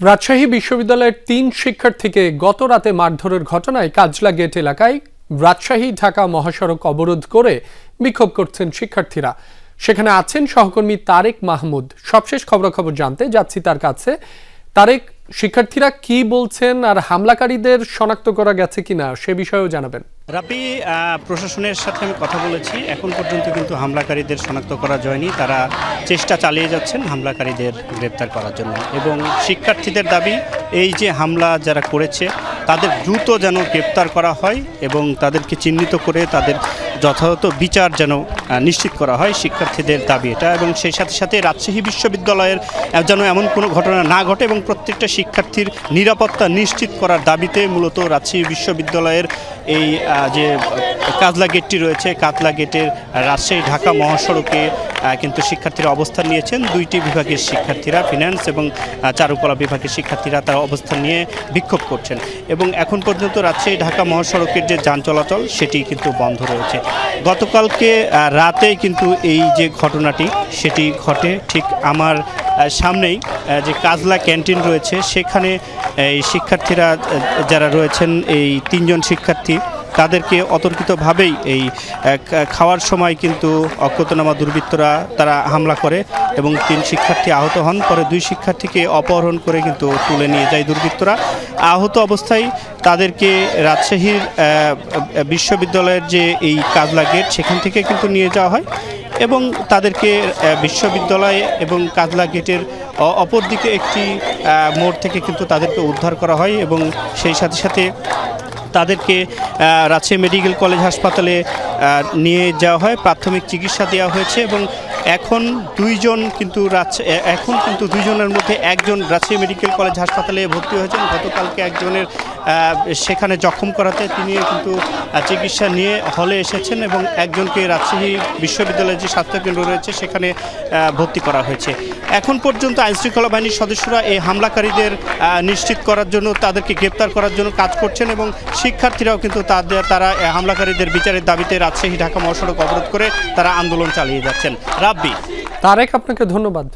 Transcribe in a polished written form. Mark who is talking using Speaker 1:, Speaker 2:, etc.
Speaker 1: রাজশাহী বিশ্ববিদ্যালয়ের ৩ শিক্ষার্থীকে গত রাতে মারধরের ঘটনায় কাজলা গেট এলাকায় রাজশাহী ঢাকা মহাসড়ক অবরোধ করে বিক্ষোভ করছেন শিক্ষার্থীরা। সেখানে আছেন সহকর্মী তারেক মাহমুদ। সবশেষ খবরাখবর জানতে যাচ্ছি তার কাছে। তারেক, শিক্ষার্থীরা কি বলছেন আর হামলাকারীদের শনাক্ত করা গেছে কিনা সে বিষয়েও জানাবেন।
Speaker 2: রাবি, প্রশাসনের সাথে আমি কথা বলেছি। এখন পর্যন্ত কিন্তু হামলাকারীদের শনাক্ত করা যায়নি। তারা চেষ্টা চালিয়ে যাচ্ছেন হামলাকারীদের গ্রেপ্তার করার জন্য, এবং শিক্ষার্থীদের দাবি এই যে হামলা যারা করেছে তাদের দ্রুত যেন গ্রেপ্তার করা হয় এবং তাদেরকে চিহ্নিত করে তাদের যথাযথ বিচার যেন নিশ্চিত করা হয়। শিক্ষার্থীদের দাবি এটা, এবং সেই সাথে সাথে রাজশাহী বিশ্ববিদ্যালয়ের যেন এমন কোনো ঘটনা না ঘটে এবং প্রত্যেকটা শিক্ষার্থীর নিরাপত্তা নিশ্চিত করার দাবিতে মূলত রাজশাহী বিশ্ববিদ্যালয়ের এই যে কাজলা গেটটি রয়েছে, কাজলা গেটের রাজশাহী ঢাকা মহাসড়কে কিন্তু শিক্ষার্থীরা অবস্থান নিয়েছেন। দুইটি বিভাগের শিক্ষার্থীরা, ফিন্যান্স এবং চারুকলা বিভাগের শিক্ষার্থীরা তারা অবস্থান নিয়ে বিক্ষোভ করছেন, এবং এখন পর্যন্ত রাজশাহী ঢাকা মহাসড়কের যে যান চলাচল সেটি কিন্তু বন্ধ রয়েছে। গতকালকে রাতেই কিন্তু এই যে ঘটনাটি সেটি ঘটে ঠিক আমার সামনেই যে কাজলা ক্যান্টিন রয়েছে সেখানে এই শিক্ষার্থীরা যারা রয়েছেন, এই 3 জন শিক্ষার্থী, তাদেরকে অতর্কিতভাবেই এই খাওয়ার সময় কিন্তু অজ্ঞাতনামা দুর্বৃত্তরা তারা হামলা করে এবং 3 শিক্ষার্থী আহত হন। পরে 2 শিক্ষার্থীকে অপহরণ করে কিন্তু তুলে নিয়ে যায় দুর্বৃত্তরা। আহত অবস্থায় তাদেরকে রাজশাহীর বিশ্ববিদ্যালয়ের যে এই কাজলা গেট সেখান থেকে কিন্তু নিয়ে যাওয়া হয়, এবং তাদেরকে বিশ্ববিদ্যালয় এবং কাজলা গেটের অপরদিকে একটি মোড় থেকে কিন্তু তাদেরকে উদ্ধার করা হয়, এবং সেই সাথে সাথে তাদেরকে রাজশাহী মেডিকেল কলেজ হাসপাতালে নিয়ে যাওয়া হয়, প্রাথমিক চিকিৎসা দেওয়া হয়েছে, এবং এখন দুইজনের মধ্যে একজন রাজশাহী মেডিকেল কলেজ হাসপাতালে ভর্তি হয়েছেন। গতকালকে একজনের সেখানে জখম করাতে তিনি কিন্তু চিকিৎসা নিয়ে হলে এসেছেন, এবং একজনকে রাজশাহী বিশ্ববিদ্যালয়ের যে স্বাস্থ্যকেন্দ্র রয়েছে সেখানে ভর্তি করা হয়েছে। এখন পর্যন্ত আইনশৃঙ্খলা বাহিনীর সদস্যরা এই হামলাকারীদের নিশ্চিত করার জন্য, তাদেরকে গ্রেপ্তার করার জন্য কাজ করছেন, এবং শিক্ষার্থীরাও কিন্তু তারা হামলাকারীদের বিচারের দাবিতে রাজশাহী ঢাকা মহাসড়ক অবরোধ করে তারা আন্দোলন চালিয়ে যাচ্ছেন। রাব্বি,
Speaker 1: তারেক, আপনাকে ধন্যবাদ।